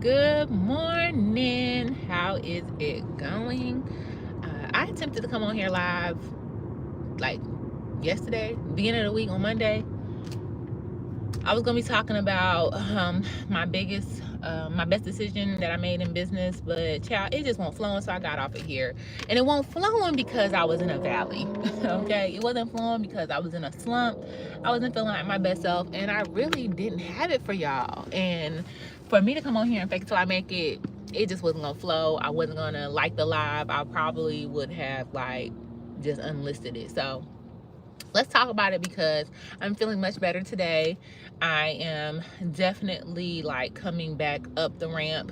Good morning. How is it going? I attempted to come on here live like yesterday, beginning of the week on Monday. I was gonna be talking about my best decision that I made in business, but child, it just won't flowing, so I got off of here. And it won't flowing because I was in a valley. Okay, it wasn't flowing because I was in a slump. I wasn't feeling like my best self, and I really didn't have it for y'all. And for me to come on here and fake it till I make it, it just wasn't gonna flow. I wasn't gonna like the live. I probably would have like just unlisted it. So let's talk about it because I'm feeling much better today. I am definitely like coming back up the ramp.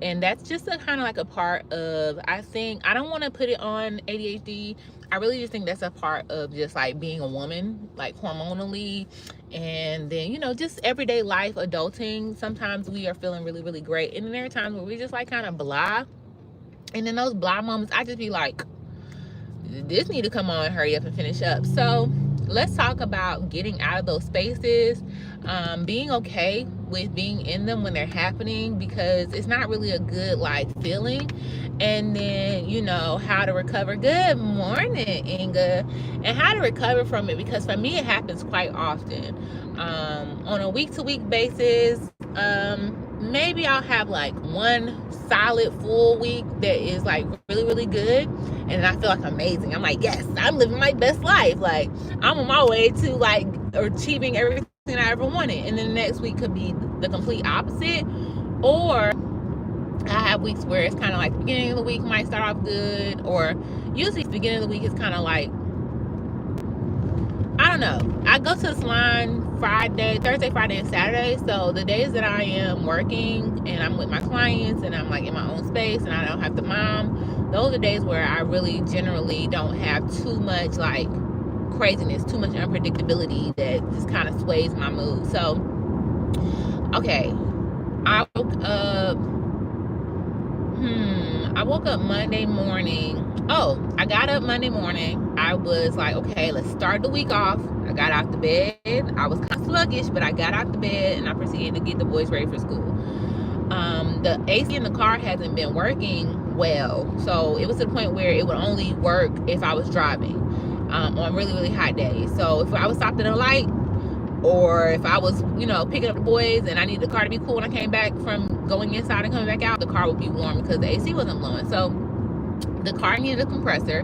And that's just a kind of like a part of, I think, I don't want to put it on ADHD. I really just think that's a part of just like being a woman, like hormonally, and then, just everyday life, adulting. Sometimes we are feeling really, really great. And then there are times where we just like kind of blah. And in those blah moments, I just be like, this need to come on, hurry up and finish up. So let's talk about getting out of those spaces, being okay with being in them when they're happening, because it's not really a good like feeling. And then how to recover. Good morning, Inga. And how to recover from it, because for me it happens quite often, on a week-to-week basis. Maybe I'll have like one solid full week that is like really, really good, and I feel like amazing. I'm like, yes, I'm living my best life. Like, I'm on my way to like achieving everything I ever wanted. And then the next week could be the complete opposite. Or I have weeks where it's kind of like the beginning of the week might start off good, or usually the beginning of the week is kind of like, I don't know. I go to the salon Thursday, Friday, and Saturday. So the days that I am working and I'm with my clients and I'm like in my own space and I don't have to mom, those are days where I really generally don't have too much like craziness, too much unpredictability that just kind of sways my mood. So, okay, I woke up. I woke up Monday morning. Oh, I got up Monday morning. I was like, okay, let's start the week off. I got out the bed. I was kind of sluggish, but I got out the bed and I proceeded to get the boys ready for school. The AC in the car hasn't been working well, so it was to the point where it would only work if I was driving on really, really hot days. So if I was stopped at a light, or if I was, picking up the boys and I needed the car to be cool when I came back from going inside and coming back out, the car would be warm because the AC wasn't blowing. So the car needed a compressor,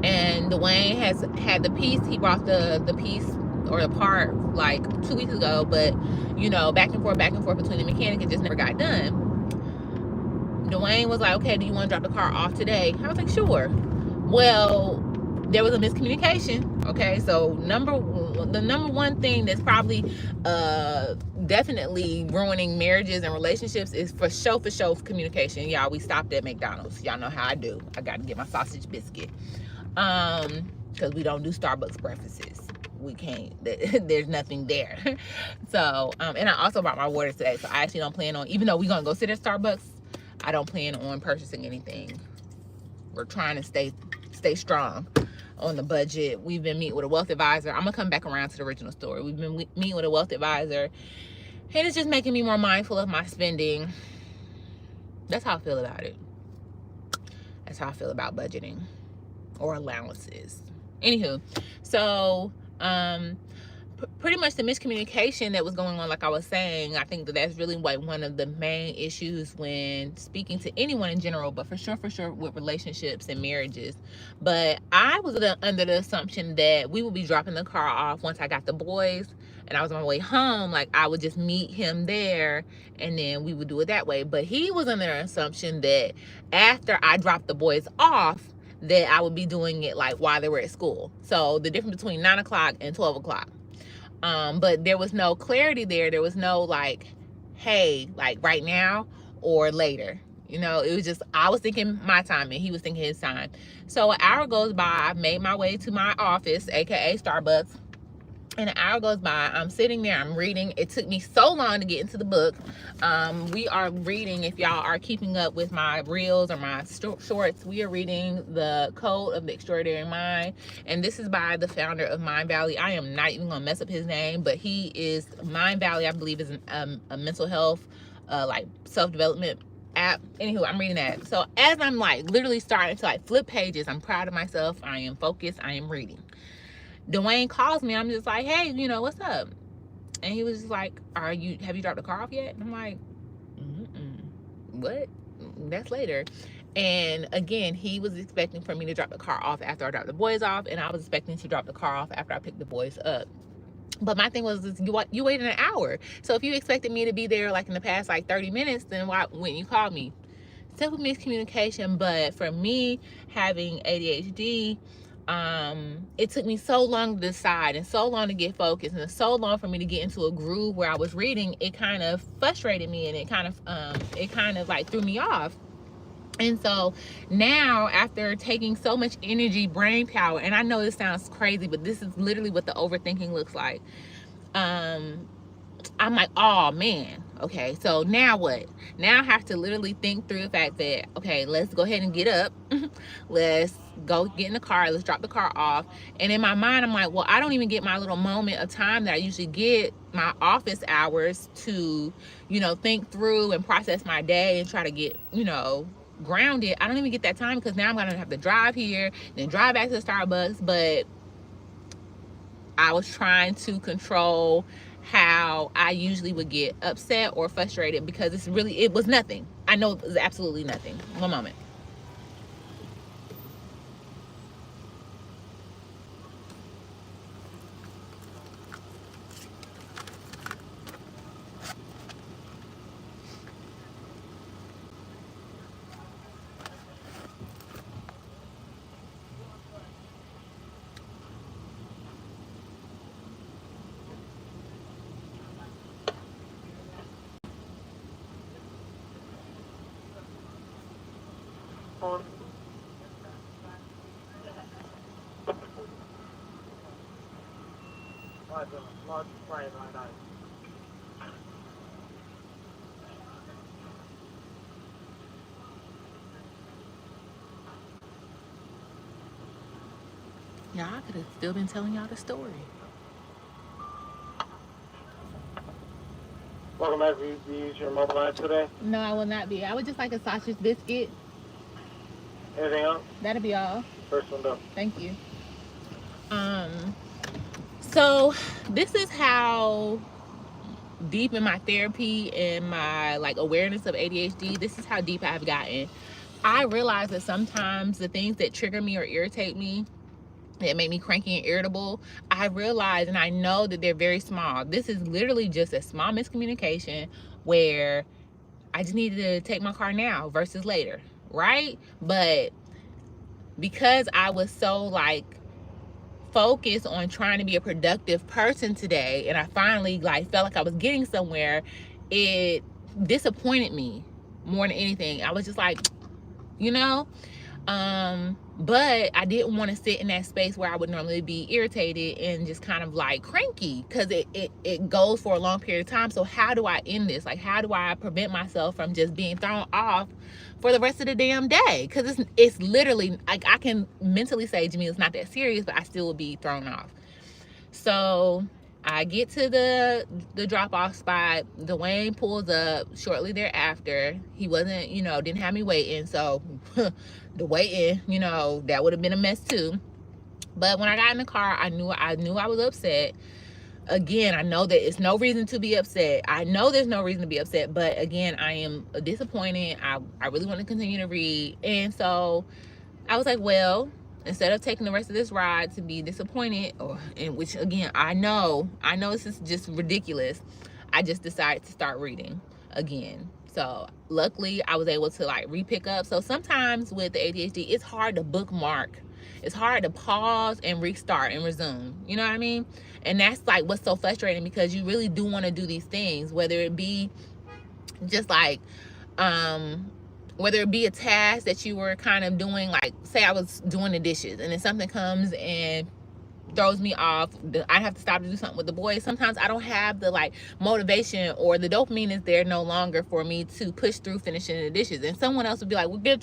and Dwayne has had the piece. He brought the piece or the part like 2 weeks ago, but back and forth between the mechanic, it just never got done. Dwayne was like, okay, do you want to drop the car off today? I was like, sure. Well, there was a miscommunication. Okay, so the number one thing that's probably definitely ruining marriages and relationships is for sure communication. Y'all, we stopped at McDonald's. Y'all know how I do. I got to get my sausage biscuit, because we don't do Starbucks breakfasts. We can't. There's nothing there. So and I also brought my water today, so I actually don't plan on, even though we're gonna go sit at Starbucks, I don't plan on purchasing anything. We're trying to stay strong on the budget. We've been meeting with a wealth advisor. I'm gonna come back around to the original story. We've been meeting with a wealth advisor, and it's just making me more mindful of my spending. That's how I feel about it. That's how I feel about budgeting or allowances. Anywho, so pretty much the miscommunication that was going on, like I was saying, I think that's really like one of the main issues when speaking to anyone in general, but for sure with relationships and marriages. But I was under the assumption that we would be dropping the car off once I got the boys and I was on my way home. Like, I would just meet him there and then we would do it that way. But he was under the assumption that after I dropped the boys off, that I would be doing it like while they were at school. So the difference between 9 o'clock and 12 o'clock. But there was no clarity there. There was no like, hey, like right now or later. It was just, I was thinking my time and he was thinking his time. So an hour goes by. I've made my way to my office, aka Starbucks. And an hour goes by. I'm sitting there. I'm reading. It took me so long to get into the book. We are reading, if y'all are keeping up with my reels or my shorts, we are reading The Code of the Extraordinary Mind. And this is by the founder of Mind Valley. I am not even going to mess up his name, but he is, Mind Valley, I believe, is a mental health like self-development app. Anywho, I'm reading that. So as I'm like literally starting to like flip pages, I'm proud of myself, I am focused, I am reading. Dwayne calls me. I'm just like, hey, you know, what's up? And he was just like, have you dropped the car off yet? And I'm like, what? That's later. And again, he was expecting for me to drop the car off after I dropped the boys off, and I was expecting to drop the car off after I picked the boys up. But my thing was, you waited an hour. So if you expected me to be there like in the past like 30 minutes, then why when you called me? Simple miscommunication. But for me, having ADHD, it took me so long to decide and so long to get focused and so long for me to get into a groove where I was reading. It kind of frustrated me, and it kind of like threw me off. And so now, after taking so much energy, brain power, and I know this sounds crazy, but this is literally what the overthinking looks like. I'm like, oh man, okay, so now what? Now I have to literally think through the fact that, okay, let's go ahead and get up. Let's go get in the car. Let's drop the car off. And in my mind, I'm like, well, I don't even get my little moment of time that I usually get, my office hours, to, you know, think through and process my day and try to get, you know, grounded. I don't even get that time because now I'm gonna have to drive here, then drive back to the Starbucks. But I was trying to control how I usually would get upset or frustrated, because it was nothing. I know it was absolutely nothing. One moment. Y'all, I could have still been telling y'all the story. Welcome back. Do you use your mobile app today? No, I will not be. I would just like a sausage biscuit. Anything else? That'll be all. First one done. Thank you. So this is how deep in my therapy and my like awareness of ADHD, this is how deep I've gotten. I realize that sometimes the things that trigger me or irritate me, that make me cranky and irritable, I realize and I know that they're very small. This is literally just a small miscommunication where I just needed to take my car now versus later, right? But because I was so like focused on trying to be a productive person today, and I finally like felt like I was getting somewhere, it disappointed me more than anything. I was just like, you know, but I didn't want to sit in that space where I would normally be irritated and just kind of like cranky, because it goes for a long period of time. So how do I end this? Like, how do I prevent myself from just being thrown off for the rest of the damn day? Because it's literally like, I can mentally say, Jamie, it's not that serious, but I still would be thrown off. So I get to the drop-off spot. Dwayne pulls up shortly thereafter. He wasn't, you know, didn't have me waiting. So the waiting, you know, that would have been a mess too. But when I got in the car, I knew I was upset. Again, I know that it's no reason to be upset. I know there's no reason to be upset. But again, I am disappointed. I really want to continue to read. And so I was like, well, instead of taking the rest of this ride to be disappointed, in which again, I know this is just ridiculous, I just decided to start reading again. So luckily I was able to like re-pick up. So sometimes with the ADHD, it's hard to bookmark. It's hard to pause and restart and resume. You know what I mean? And that's like what's so frustrating, because you really do want to do these things, whether it be just like whether it be a task that you were kind of doing, like say I was doing the dishes and then something comes and throws me off, I have to stop to do something with the boys. Sometimes I don't have the like motivation, or the dopamine is there no longer for me to push through finishing the dishes, and someone else would be like, well, girl,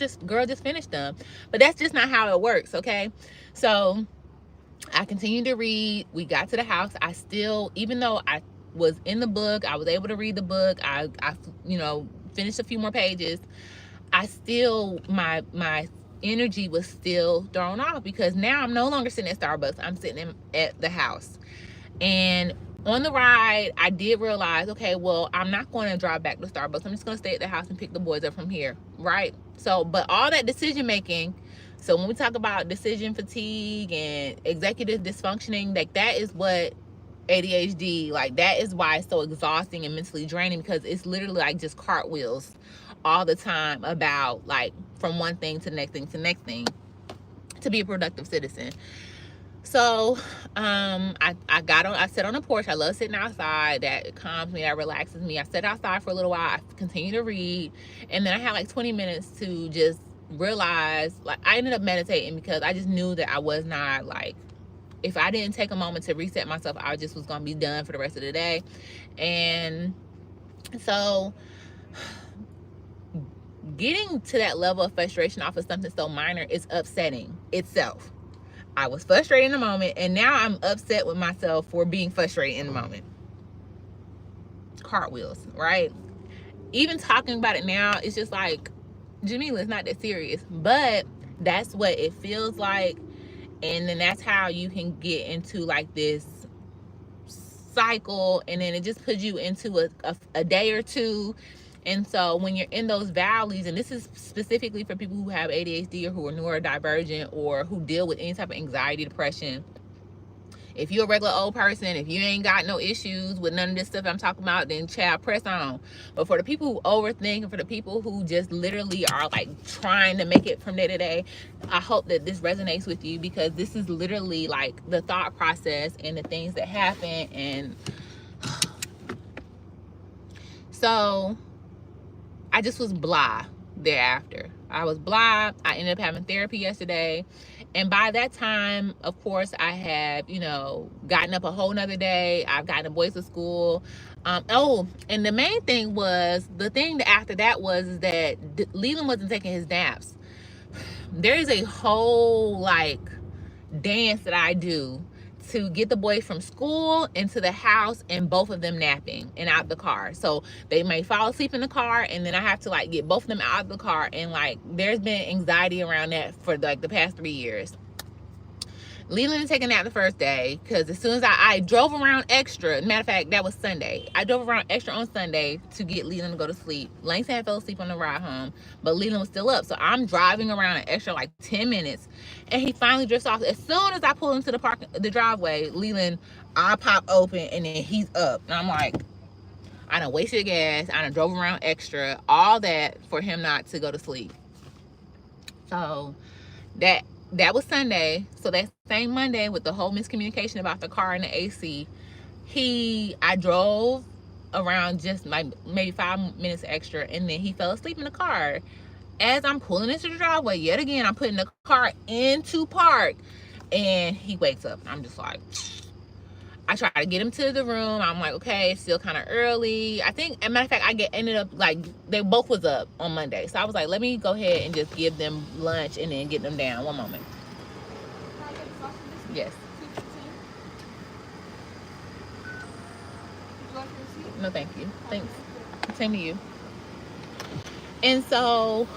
just finish them. But that's just not how it works. Okay, so I continued to read. We got to the house. I still, even though I was in the book. I was able to read the book. I you know, finished a few more pages. I still, my energy was still thrown off because now I'm no longer sitting at Starbucks. I'm sitting at the house. And on the ride, I did realize, okay, well, I'm not going to drive back to Starbucks. I'm just going to stay at the house and pick the boys up from here, right? So, but all that decision making, so when we talk about decision fatigue and executive dysfunctioning, like that is what ADHD, like that is why it's so exhausting and mentally draining, because it's literally like just cartwheels all the time about like from one thing to the next thing to the next thing to be a productive citizen. So I sat on the porch. I love sitting outside. That calms me, that relaxes me. I sat outside for a little while. I continue to read, and then I had like 20 minutes to just realize, like, I ended up meditating because I just knew that I was not, like, if I didn't take a moment to reset myself, I just was gonna be done for the rest of the day. And so getting to that level of frustration off of something so minor is upsetting itself. I was frustrated in the moment, and now I'm upset with myself for being frustrated in the moment. Cartwheels, right? Even talking about it now, it's just like, Jamila, it's not that serious. But that's what it feels like. And then that's how you can get into like this cycle, and then it just puts you into a day or two. And so when you're in those valleys, and this is specifically for people who have ADHD or who are neurodivergent or who deal with any type of anxiety, depression, if you're a regular old person, if you ain't got no issues with none of this stuff I'm talking about, then child, press on. But for the people who overthink, and for the people who just literally are like trying to make it from day to day, I hope that this resonates with you, because this is literally like the thought process and the things that happen. And so I just was blah thereafter. I was blah. I ended up having therapy yesterday. And by that time, of course, I had, you know, gotten up a whole nother day. I've gotten the boys to school. Oh, and the main thing was, the thing after that was that Leland wasn't taking his naps. There is a whole, like, dance that I do to get the boys from school into the house and both of them napping and out the car. So they may fall asleep in the car, and then I have to like get both of them out of the car. And like, there's been anxiety around that for like the past 3 years. Leland didn't take a nap the first day, because as soon as I drove around extra, matter of fact, that was Sunday. I drove around extra on Sunday to get Leland to go to sleep. Langston had fell asleep on the ride home, but Leland was still up. So I'm driving around an extra like 10 minutes, and he finally drifts off. As soon as I pull into the driveway, Leland, I pop open, and then he's up. And I'm like, I done wasted gas. I done drove around extra, all that for him not to go to sleep. So that was Sunday. So that same Monday, with the whole miscommunication about the car and the AC, I drove around just like maybe 5 minutes extra, and then he fell asleep in the car. As I'm pulling into the driveway, yet again, I'm putting the car into park, and he wakes up. I'm just like, I try to get him to the room. I'm like, okay, it's still kind of early. I think, as a matter of fact, ended up like, they both was up on Monday. So I was like, let me go ahead and just give them lunch and then get them down. One moment. Can I get the sausage biscuit? Yes. Would you like a receipt? No, thank you. Thanks. Same to you. And so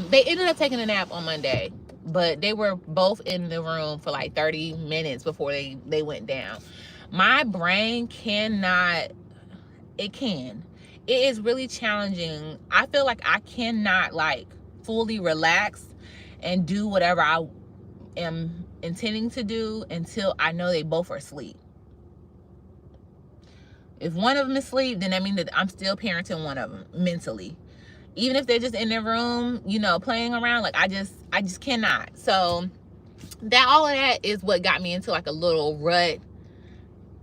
they ended up taking a nap on Monday, but they were both in the room for like 30 minutes before they went down. My brain cannot, it is really challenging. I feel like I cannot like fully relax and do whatever I am intending to do until I know they both are asleep. If one of them is asleep, then that means that I'm still parenting one of them mentally. Even if they're just in their room, you know, playing around, like I just cannot. So that, all of that is what got me into like a little rut.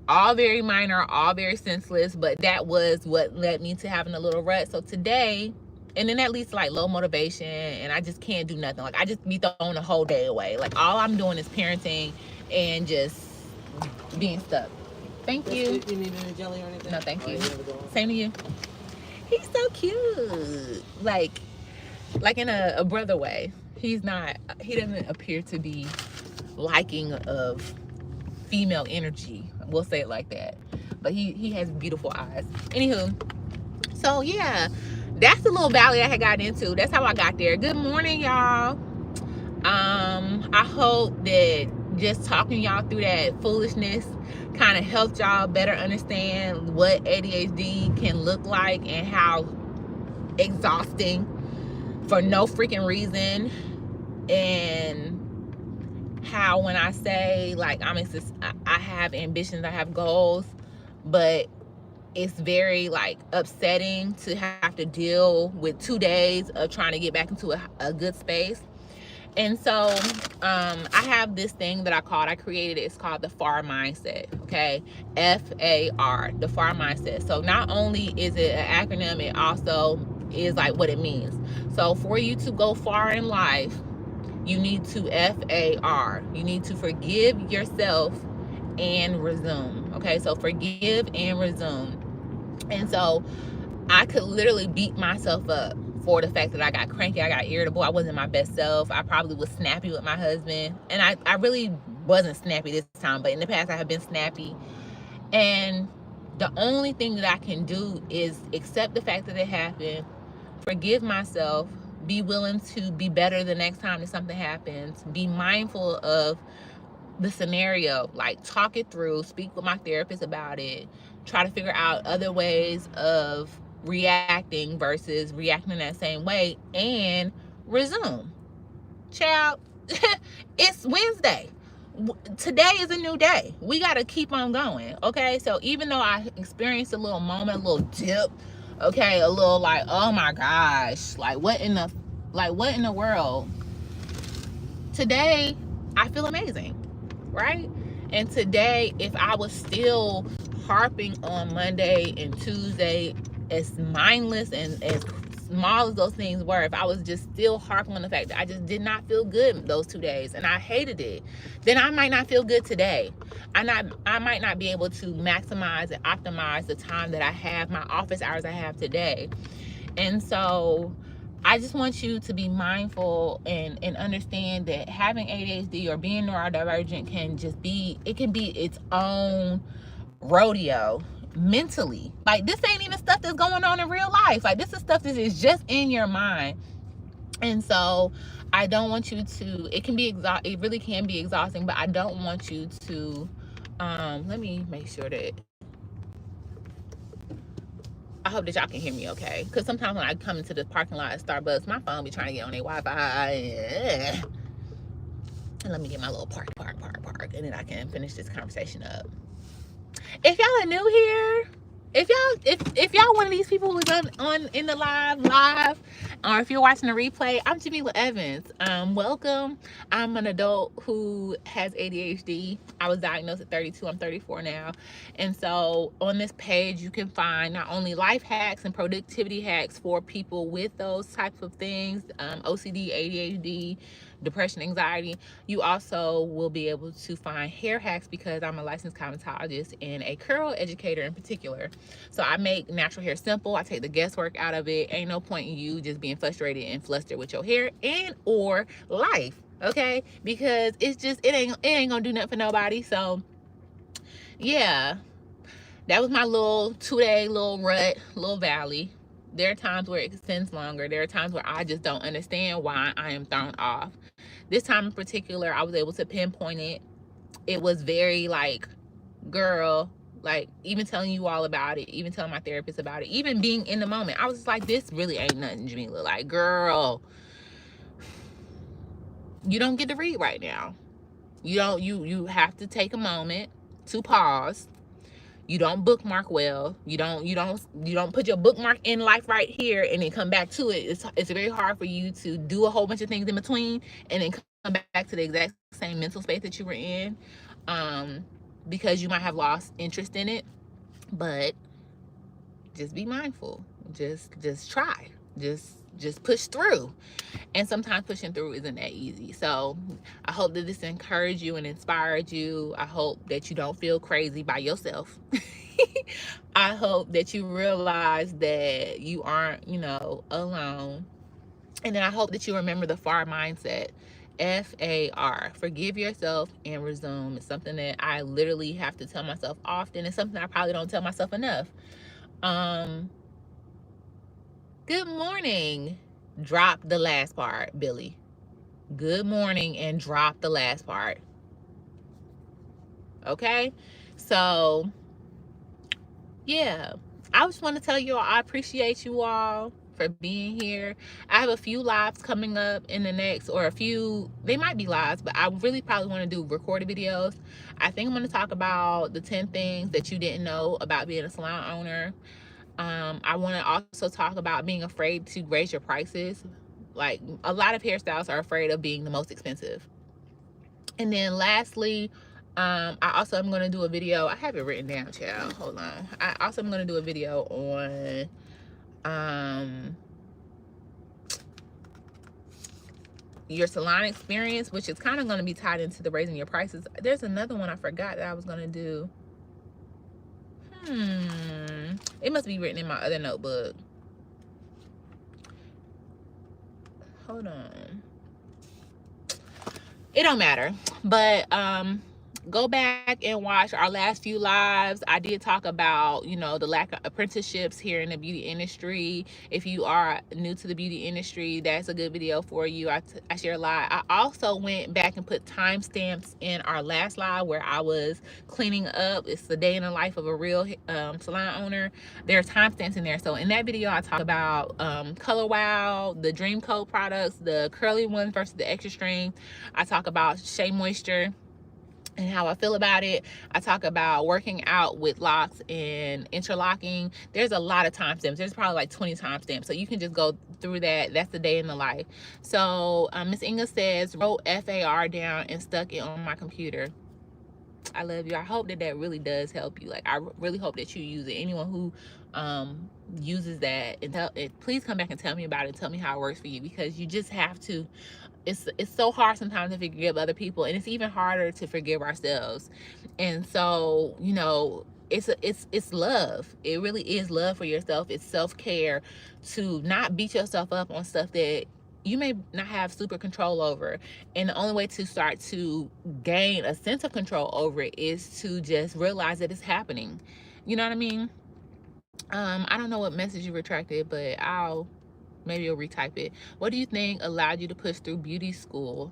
All very minor, all very senseless, but that was what led me to having a little rut. So today, and then that leads to like low motivation, and I just can't do nothing. Like I just be throwing the whole day away. Like all I'm doing is parenting and just being stuck. Thank you. You need any jelly or anything? No, thank you. Oh, Same to you. He's so cute. Like in a brother way. He doesn't appear to be liking of female energy. We'll say it like that. but he has beautiful eyes. Anywho, so yeah, that's the little valley I had gotten into. That's how I got there. Good morning, y'all. I hope that just talking y'all through that foolishness kind of helped y'all better understand what ADHD can look like and how exhausting for no freaking reason, and how when I say like I have ambitions, I have goals, but it's very like upsetting to have to deal with 2 days of trying to get back into a good space. And so I have this thing that I created it. It's called the FAR mindset. Okay, FAR, the FAR mindset. So not only is it an acronym, it also is like what it means. So for you to go far in life, you need to FAR. You need to forgive yourself and resume. Okay, so forgive and resume. And so I could literally beat myself up for the fact that I got cranky, I got irritable, I wasn't my best self. I probably was snappy with my husband. And I really wasn't snappy this time, but in the past I have been snappy. And the only thing that I can do is accept the fact that it happened, forgive myself, be willing to be better the next time that something happens, be mindful of the scenario, like talk it through, speak with my therapist about it, try to figure out other ways of reacting versus reacting in that same way, and resume. Child, it's Wednesday. Today is a new day. We got to keep on going. Okay, so even though I experienced a little moment, a little dip, okay, a little like, oh my gosh, like what in the world, today I feel amazing, right? And today, if I was still harping on Monday and Tuesday, as mindless and as small as those things were, if I was just still harping on the fact that I just did not feel good those 2 days and I hated it, then I might not feel good today. I might not be able to maximize and optimize the time that I have, my office hours I have today. And so I just want you to be mindful and understand that having ADHD or being neurodivergent can just be, it can be its own rodeo mentally. Like, this ain't even stuff that's going on in real life. Like, this is stuff that is just in your mind. And so I don't want you to, it can be it really can be exhausting, but I don't want you to let me make sure that I hope that y'all can hear me okay. Because sometimes when I come into the parking lot at Starbucks, my phone be trying to get on their Wi-Fi. And let me get my little park. And then I can finish this conversation up. If y'all are new here, if y'all one of these people who's on in the live, or if you're watching the replay, I'm Jamila Evans. Welcome. I'm an adult who has ADHD. I was diagnosed at 32. I'm 34 now. And so on this page, you can find not only life hacks and productivity hacks for people with those types of things, OCD, ADHD, depression, anxiety. You also will be able to find hair hacks because I'm a licensed cosmetologist and a curl educator in particular. So I make natural hair simple. I take the guesswork out of it. Ain't no point in you just being frustrated and flustered with your hair and or life, okay? Because it's just, it ain't gonna do nothing for nobody. So yeah, that was my little 2-day little rut, little valley. There are times where it extends longer. There are times where I just don't understand why I am thrown off. This time in particular, I was able to pinpoint it. It was very like, girl, like even telling you all about it, even telling my therapist about it, even being in the moment, I was just like, this really ain't nothing, Jamila. Like, girl, you don't get to read right now. You have to take a moment to pause. You don't bookmark well. You don't put your bookmark in life right here and then come back to it. It's very hard for you to do a whole bunch of things in between and then come back to the exact same mental space that you were in, because you might have lost interest in it. But just be mindful. Just try. Just push through. And sometimes pushing through isn't that easy. So I hope that this encouraged you and inspired you. I hope that you don't feel crazy by yourself. I hope that you realize that you aren't, alone. And then I hope that you remember the FAR mindset. FAR, forgive yourself and resume. It's something that I literally have to tell myself often. It's something I probably don't tell myself enough. Um, Good morning. Drop the last part, Billy. Good morning and drop the last part. Okay? So, yeah. I just want to tell you all I appreciate you all for being here. I have a few lives coming up in the next, or a few, they might be lives, but I really probably want to do recorded videos. I think I'm going to talk about the 10 things that you didn't know about being a salon owner. I want to also talk about being afraid to raise your prices. Like, a lot of hairstyles are afraid of being the most expensive. And then lastly, I also am going to do a video. I have it written down, child. Hold on. I also am going to do a video on your salon experience, which is kind of going to be tied into the raising your prices. There's another one I forgot that I was going to do. It must be written in my other notebook. Hold on. It don't matter. But go back and watch our last few lives. I did talk about, the lack of apprenticeships here in the beauty industry. If you are new to the beauty industry, that's a good video for you. I share a lot. I also went back and put timestamps in our last live where I was cleaning up. It's the day in the life of a real salon owner. There are timestamps in there. So in that video, I talk about Color Wow, the Dream Coat products, the curly ones versus the extra strength. I talk about Shea Moisture and how I feel about it. I talk about working out with locks and interlocking. There's a lot of timestamps. There's probably like 20 timestamps. So you can just go through that. That's the day in the life. So Miss Inga says, wrote FAR down and stuck it on my computer. I love you. I hope that that really does help you. Like, I really hope that you use it. Anyone who uses that, and please come back and tell me about it. Tell me how it works for you, because you just have to. It's so hard sometimes to forgive other people, and it's even harder to forgive ourselves. And so, it's love. It really is love for yourself. It's self-care, to not beat yourself up on stuff that you may not have super control over. And the only way to start to gain a sense of control over it is to just realize that it's happening. You know what I mean? I don't know what message you retracted, but maybe you'll retype it. What do you think allowed you to push through beauty school?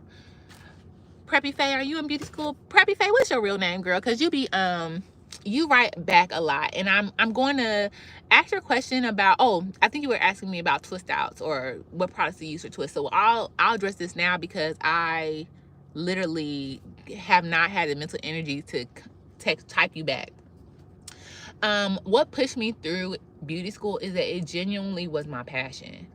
Preppy Faye, are you in beauty school? Preppy Faye, what's your real name, girl? Because you write back a lot, and I'm going to ask your question about, I think you were asking me about twist outs or what products to use for twist. So I'll address this now, because I literally have not had the mental energy to type you back. What pushed me through beauty school is that it genuinely was my passion.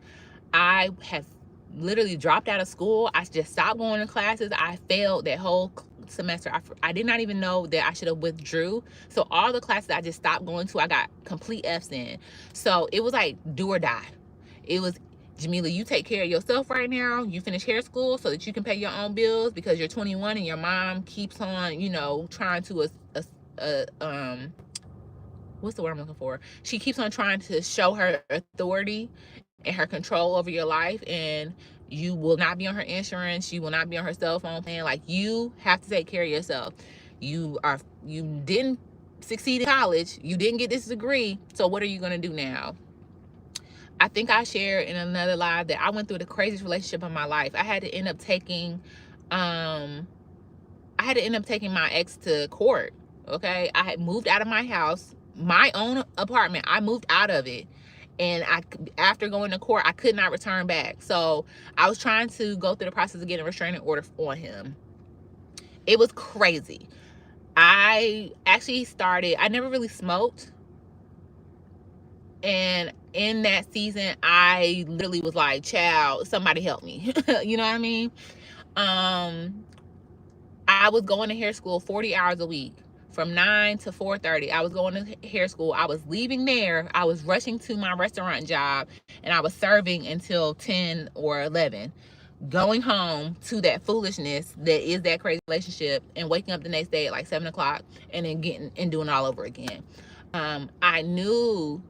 I have literally dropped out of school. I just stopped going to classes. I failed that whole semester. I did not even know that I should have withdrew. So all the classes I just stopped going to, I got complete F's in. So it was like do or die. It was, Jamila, you take care of yourself right now. You finish hair school so that you can pay your own bills, because you're 21 and your mom keeps on, trying to what's the word I'm looking for? She keeps on trying to show her authority and her control over your life, and you will not be on her insurance. You will not be on her cell phone plan. Like, you have to take care of yourself. You didn't succeed in college. You didn't get this degree. So what are you going to do now? I think I shared in another live that I went through the craziest relationship of my life. I had to end up taking my ex to court. Okay, I had moved out of my house, my own apartment. I moved out of it, and after going to court, I could not return back. So I was trying to go through the process of getting a restraining order on him. It was crazy. I never really smoked, and in that season, I literally was like, child, somebody help me. You know what I mean? I was going to hair school 40 hours a week from 9 to 4:30. I was going to hair school. I was leaving there. I was rushing to my restaurant job, and I was serving until 10 or 11. Going home to that foolishness that is that crazy relationship, and waking up the next day at like 7 o'clock, and then getting and doing it all over again. I knew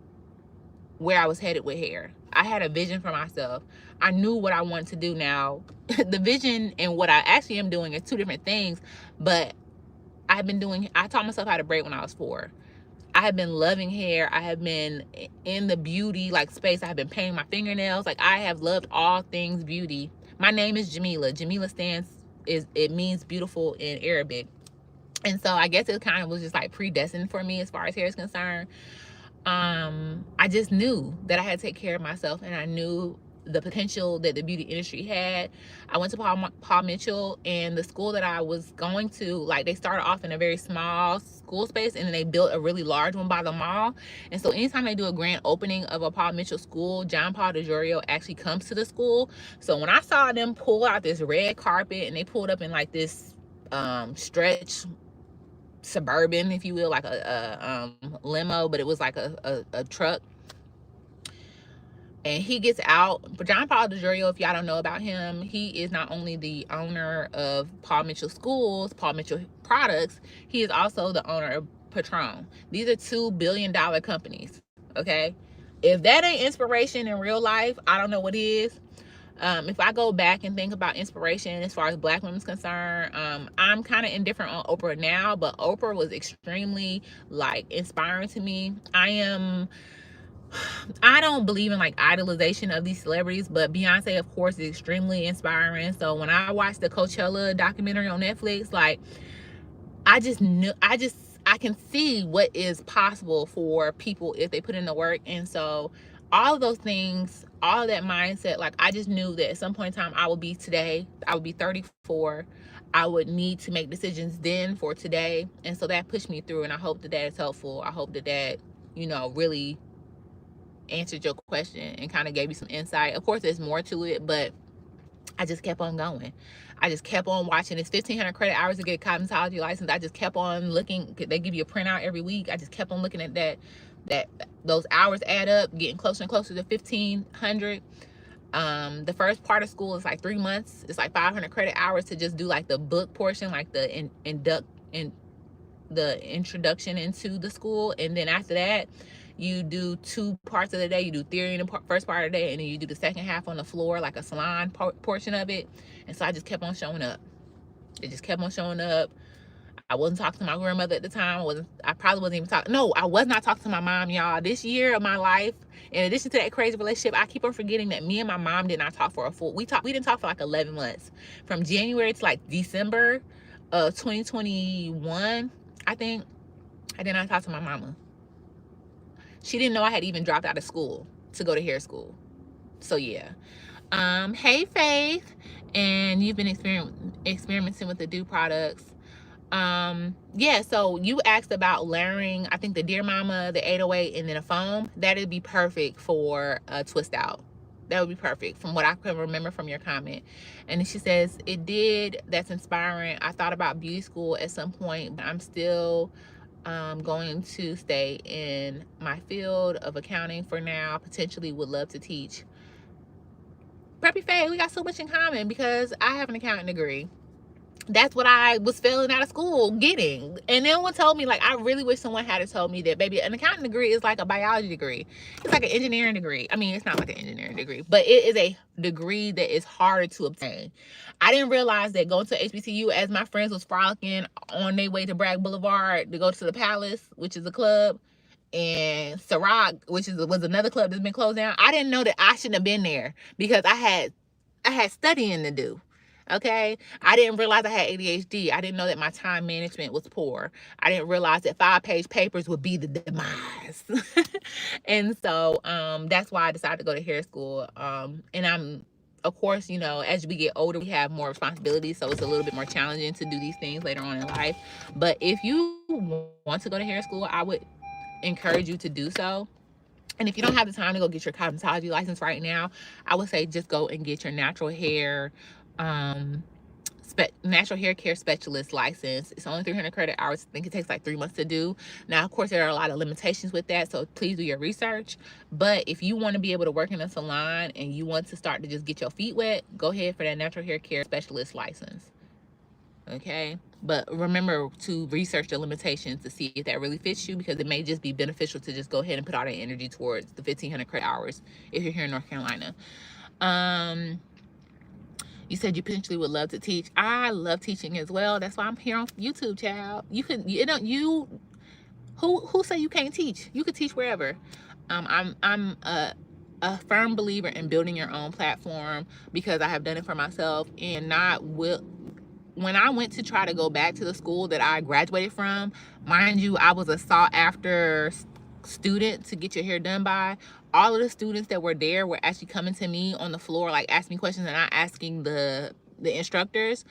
where I was headed with hair. I had a vision for myself. I knew what I wanted to do. Now the vision and what I actually am doing is two different things, but I taught myself how to braid when I was 4. I have been loving hair. I have been in the beauty like space. I have been painting my fingernails. Like, I have loved all things beauty. My name is Jamila. Jamila it means beautiful in Arabic. And so I guess it kind of was just like predestined for me as far as hair is concerned. I just knew that I had to take care of myself, and I knew the potential that the beauty industry had. I went to Paul Mitchell, and the school that I was going to, like, they started off in a very small school space, and then they built a really large one by the mall. And so anytime they do a grand opening of a Paul Mitchell school, John Paul DeJorio actually comes to the school. So when I saw them pull out this red carpet, and they pulled up in like this stretch Suburban, if you will, like a limo, but it was like a truck. And he gets out. But John Paul DeJorio, if y'all don't know about him, he is not only the owner of Paul Mitchell Schools, Paul Mitchell Products, he is also the owner of Patron. These are $2 billion companies, okay? If that ain't inspiration in real life, I don't know what is. If I go back and think about inspiration as far as Black women's concerned, I'm kind of indifferent on Oprah now, but Oprah was extremely like inspiring to me. I don't believe in like idolization of these celebrities, but Beyonce, of course, is extremely inspiring. So when I watched the Coachella documentary on Netflix, like, I can see what is possible for people if they put in the work. And so all of those things, all of that mindset, like, I just knew that at some point in time I would be 34. I would need to make decisions then for today. And so that pushed me through, and I hope that is helpful. I hope that really answered your question and kind of gave you some insight. Of course, there's more to it, but I just kept on going. I just kept on watching. It's 1,500 credit hours to get a cosmetology license. I just kept on looking. They give you a printout every week. I just kept on looking at that those hours add up, getting closer and closer to 1,500. The first part of school is like 3 months. It's like 500 credit hours to just do like the book portion, like the the introduction into the school. And then after that, you do 2 parts of the day. You do theory in the first part of the day, and then you do the second half on the floor, like a salon portion of it. And so I just kept on showing up. It just kept on showing up. I wasn't talking to my grandmother at the time. I probably wasn't even talking. No, I was not talking to my mom, y'all. This year of my life, in addition to that crazy relationship, I keep on forgetting that me and my mom did not talk for we didn't talk for like 11 months. From January to like December of 2021, I think. I did not talk to my mama. She didn't know I had even dropped out of school to go to hair school. So yeah. Hey Faith, and you've been experimenting with the Do products. Yeah, so you asked about layering, I think, the Dear Mama, the 808, and then a foam. That'd be perfect for a twist out. That would be perfect from what I can remember from your comment. And she says, that's inspiring. I thought about beauty school at some point, but I'm still going to stay in my field of accounting for now. Potentially would love to teach. Preppy Faye, we got so much in common because I have an accounting degree. That's what I was failing out of school getting. And then one told me, like, I really wish someone had told me that, baby, an accounting degree is like a biology degree. It's like an engineering degree. I mean, it's not like an engineering degree, but it is a degree that is harder to obtain. I didn't realize that going to HBCU, as my friends was frolicking on their way to Bragg Boulevard to go to the Palace, which is a club, and Ciroc, which was another club that's been closed down. I didn't know that I shouldn't have been there because I had studying to do. Okay, I didn't realize I had ADHD. I didn't know that my time management was poor. I didn't realize that 5-page papers would be the demise. And so that's why I decided to go to hair school. And I'm, of course, as we get older, we have more responsibilities, so it's a little bit more challenging to do these things later on in life. But if you want to go to hair school, I would encourage you to do so. And if you don't have the time to go get your cosmetology license right now, I would say just go and get your natural hair care specialist license. It's only 300 credit hours. I think it takes like 3 months to do. Now, of course, there are a lot of limitations with that, so please do your research. But if you want to be able to work in a salon and you want to start to just get your feet wet, go ahead for that natural hair care specialist license. Okay, But remember to research the limitations to see if that really fits you, because it may just be beneficial to just go ahead and put all that energy towards the 1,500 credit hours if you're here in North Carolina. Um, you said you potentially would love to teach. I love teaching as well. That's why I'm here on YouTube, child. Who say you can't teach? You could teach wherever. I'm a firm believer in building your own platform, because I have done it for myself, and not will when I went to try to go back to the school that I graduated from, mind you, I was a sought after student to get your hair done by. All of the students that were there were actually coming to me on the floor, like asking me questions and not asking the instructors.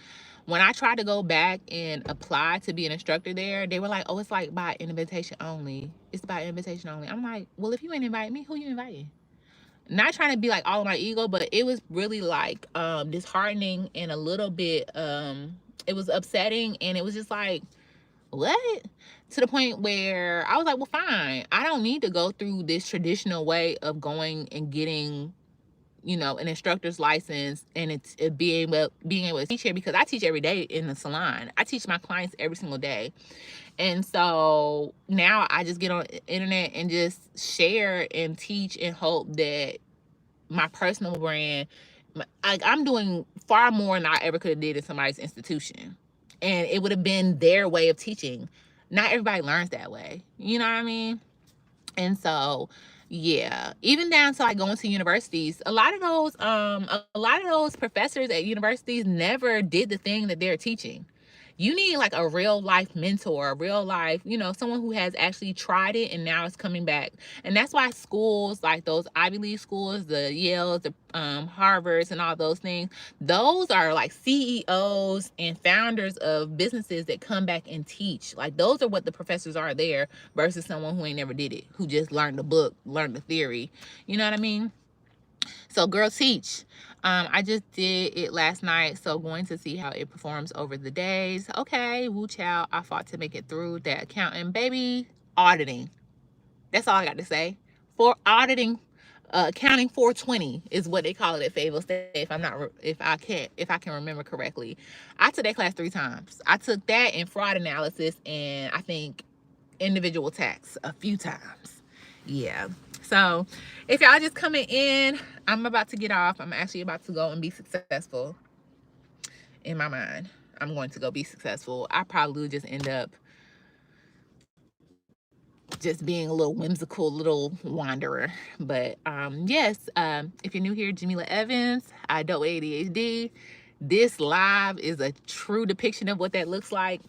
When I tried to go back and apply to be an instructor there, they were like, "Oh, it's like by invitation only. It's by invitation only." I'm like, "Well, if you ain't invite me, who you inviting?" Not trying to be like all of my ego, but it was really like disheartening and a little bit it was upsetting, and it was just like, what? To the point where I was like, well, fine, I don't need to go through this traditional way of going and getting, you know, an instructor's license, and it's being able to teach here, because I teach every day in the salon. I teach my clients every single day. And so now I just get on the internet and just share and teach and hope that my personal brand, I'm doing far more than I ever could have did in somebody's institution. And it would have been their way of teaching. Not everybody learns that way. You know what I mean? And so, yeah, even down to like going to universities, a lot of those professors at universities never did the thing that they're teaching. You need like a real life mentor, a real life, you know, someone who has actually tried it and now it's coming back. And that's why schools like those Ivy League schools, the Yales, the Harvards, and all those things, those are like CEOs and founders of businesses that come back and teach. Like those are what the professors are there, versus someone who ain't never did it, who just learned the book, learned the theory. You know what I mean? So girl, teach. I just did it last night, so going to see how it performs over the days. Okay, woo child, I fought to make it through that accounting, baby. Auditing. That's all I got to say. For auditing, accounting 420 is what they call it at Fayetteville State. If I can remember correctly, I took that class 3 times. I took that and fraud analysis, and I think individual tax a few times. Yeah. So if y'all just coming in, I'm about to get off. I'm actually about to go and be successful. In my mind, I'm going to go be successful. I probably would just end up just being a little whimsical little wanderer. But yes, if you're new here, Jamila Evans, I don't ADHD. This live is a true depiction of what that looks like.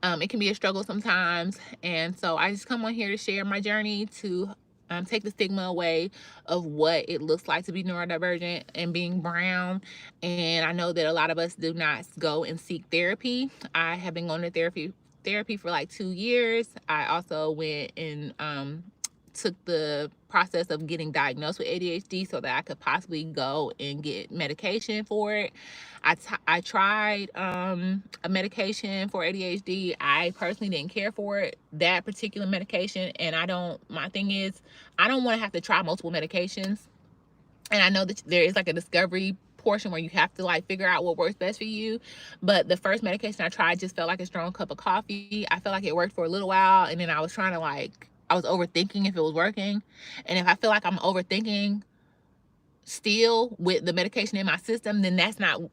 It can be a struggle sometimes, and so I just come on here to share my journey to take the stigma away of what it looks like to be neurodivergent and being brown. And I know that a lot of us do not go and seek therapy. I have been going to therapy for like 2 years. I also went and took the process of getting diagnosed with ADHD so that I could possibly go and get medication for it. I tried a medication for ADHD. I personally didn't care for it, that particular medication. And my thing is, I don't want to have to try multiple medications. And I know that there is like a discovery portion where you have to like figure out what works best for you. But the first medication I tried just felt like a strong cup of coffee. I felt like it worked for a little while, and then I was trying to I was overthinking if it was working. And if I feel like I'm overthinking still with the medication in my system, then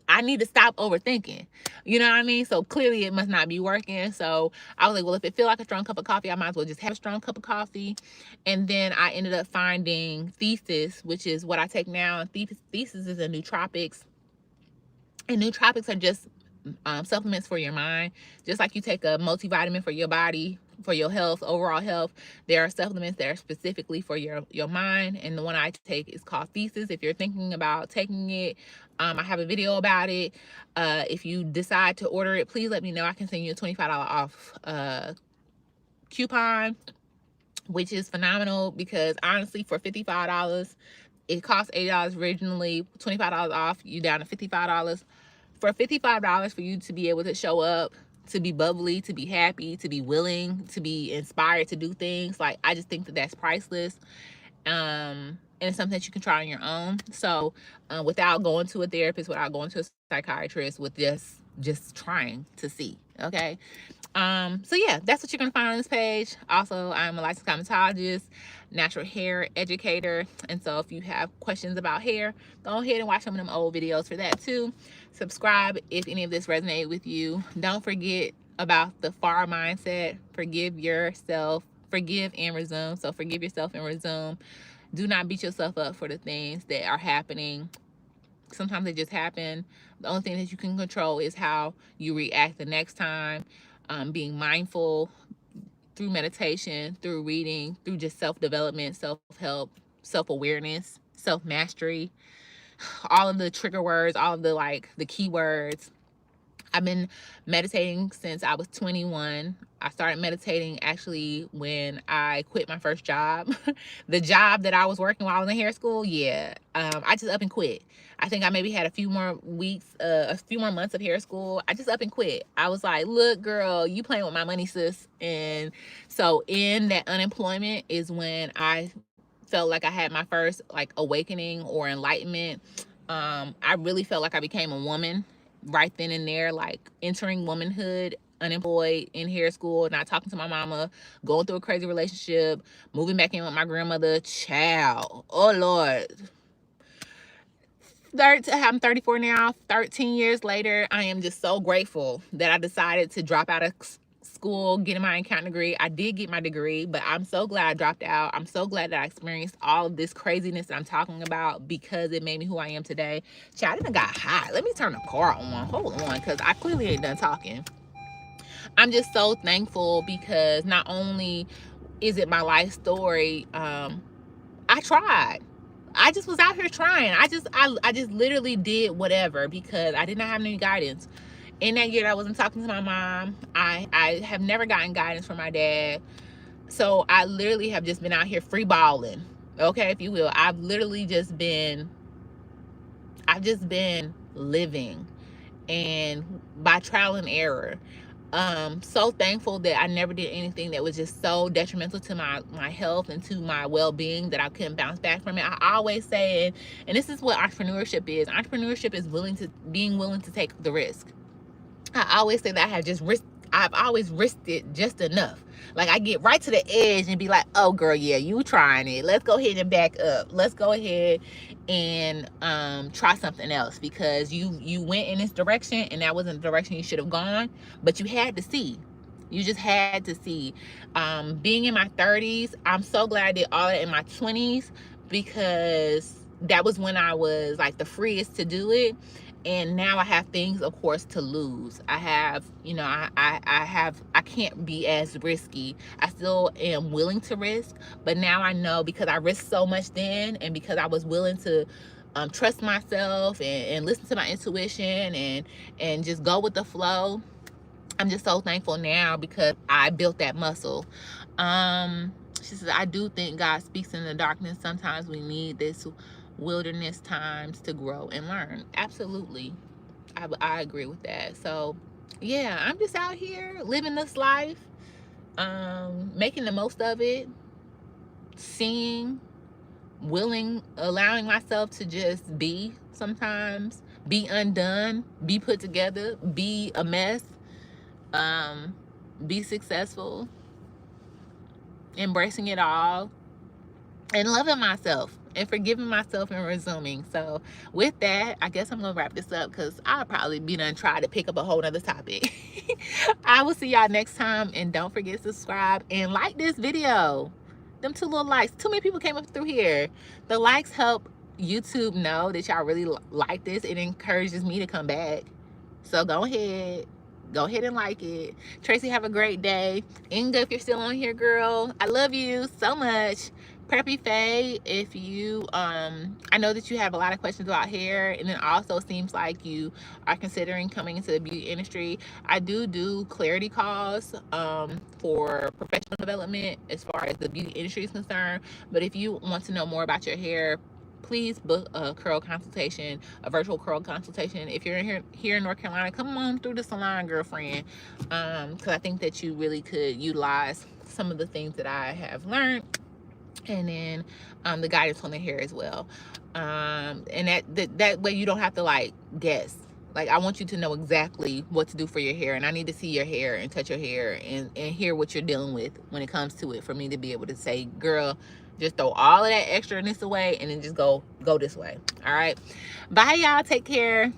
I need to stop overthinking. You know what I mean? So clearly it must not be working. So I was like, well, if it feels like a strong cup of coffee, I might as well just have a strong cup of coffee. And then I ended up finding Thesis, which is what I take now. And Thesis is a nootropics. And nootropics are just supplements for your mind. Just like you take a multivitamin for your body, for your health, overall health, there are supplements that are specifically for your mind. And the one I take is called Thesis. If you're thinking about taking it, I have a video about it. If you decide to order it, please let me know. I can send you a $25 off coupon, which is phenomenal, because honestly, for $55, it cost $80 originally. $25 off, you down to $55. For $55 for you to be able to show up, to be bubbly, to be happy, to be willing, to be inspired to do things, like, I just think that that's priceless. And it's something that you can try on your own. So without going to a therapist, without going to a psychiatrist, with just just trying to see. Okay. So yeah, that's what you're gonna find on this page. Also, I'm a licensed cosmetologist, natural hair educator, and so if you have questions about hair, go ahead and watch some of them old videos for that too. Subscribe if any of this resonated with you. Don't forget about the FAR mindset. Forgive yourself. Forgive and resume. So forgive yourself and resume. Do not beat yourself up for the things that are happening. Sometimes they just happen. The only thing that you can control is how you react the next time. Being mindful through meditation, through reading, through just self-development, self-help, self-awareness, self-mastery, all of the trigger words, all of the the keywords. I've been meditating since I was 21. I started meditating actually when I quit my first job. The job that I was working while I was in hair school, yeah. I just up and quit. I think I maybe had a few more weeks, a few more months of hair school. I just up and quit. I was like, look, girl, you playing with my money, sis. And so in that unemployment is when I felt like I had my first awakening or enlightenment. I really felt like I became a woman right then and there, like entering womanhood, unemployed, in hair school, not talking to my mama, going through a crazy relationship, moving back in with my grandmother. Child, oh Lord. I'm 34 now. 13 years later, I am just so grateful that I decided to drop out of school, getting my accounting degree. I did get my degree, but I'm so glad I dropped out. I'm so glad that I experienced all of this craziness that I'm talking about because it made me who I am today. Child, it done got hot. Let me turn the car on. Hold on, because I clearly ain't done talking. I'm just so thankful because not only is it my life story, I tried. I just was out here trying. I just literally did whatever because I did not have any guidance. In that year that I wasn't talking to my mom, I have never gotten guidance from my dad. So I literally have just been out here free balling. Okay, if you will. I've just been living, and by trial and error. So thankful that I never did anything that was just so detrimental to my health and to my well-being that I couldn't bounce back from it. I always say, and this is what entrepreneurship is. Entrepreneurship is being willing to take the risk. I always say that I've always risked it just enough. Like I get right to the edge and be like, oh girl, yeah, you trying it. Let's go ahead and back up. Let's go ahead and try something else because you went in this direction and that wasn't the direction you should have gone, but you had to see. You just had to see. Being in my 30s, I'm so glad I did all that in my 20s because that was when I was like the freest to do it. And now I have things, of course, to lose. I have, I can't be as risky. I still am willing to risk, but now I know because I risked so much then, and because I was willing to trust myself and listen to my intuition and just go with the flow. I'm just so thankful now because I built that muscle. She says, I do think God speaks in the darkness. Sometimes we need this wilderness times to grow and learn. Absolutely. I agree with that. So yeah, I'm just out here living this life, making the most of it, seeing, willing, allowing myself to just be sometimes, be undone, be put together, be a mess, be successful, embracing it all, and loving myself and forgiving myself and resuming. So with that, I guess I'm gonna wrap this up because I'll probably be done try to pick up a whole nother topic. I will see y'all next time, and don't forget to subscribe and like this video. Them 2 little likes, too many people came up through here. The likes help YouTube know that y'all really like this. It encourages me to come back. So go ahead and like it. Tracy, have a great day. Inga, if you're still on here, girl, I love you so much. Preppy Faye, if you I know that you have a lot of questions about hair, and it also seems like you are considering coming into the beauty industry. I do clarity calls for professional development as far as the beauty industry is concerned. But if you want to know more about your hair, please book a curl consultation, a virtual curl consultation. If you're here in North Carolina, come on through the salon, girlfriend, because I think that you really could utilize some of the things that I have learned, and then the guidance on the hair as well. And that way you don't have to like guess. Like, I want you to know exactly what to do for your hair, and I need to see your hair and touch your hair and hear what you're dealing with when it comes to it, for me to be able to say, girl, just throw all of that extraness away and then just go this way. All right, bye y'all, take care.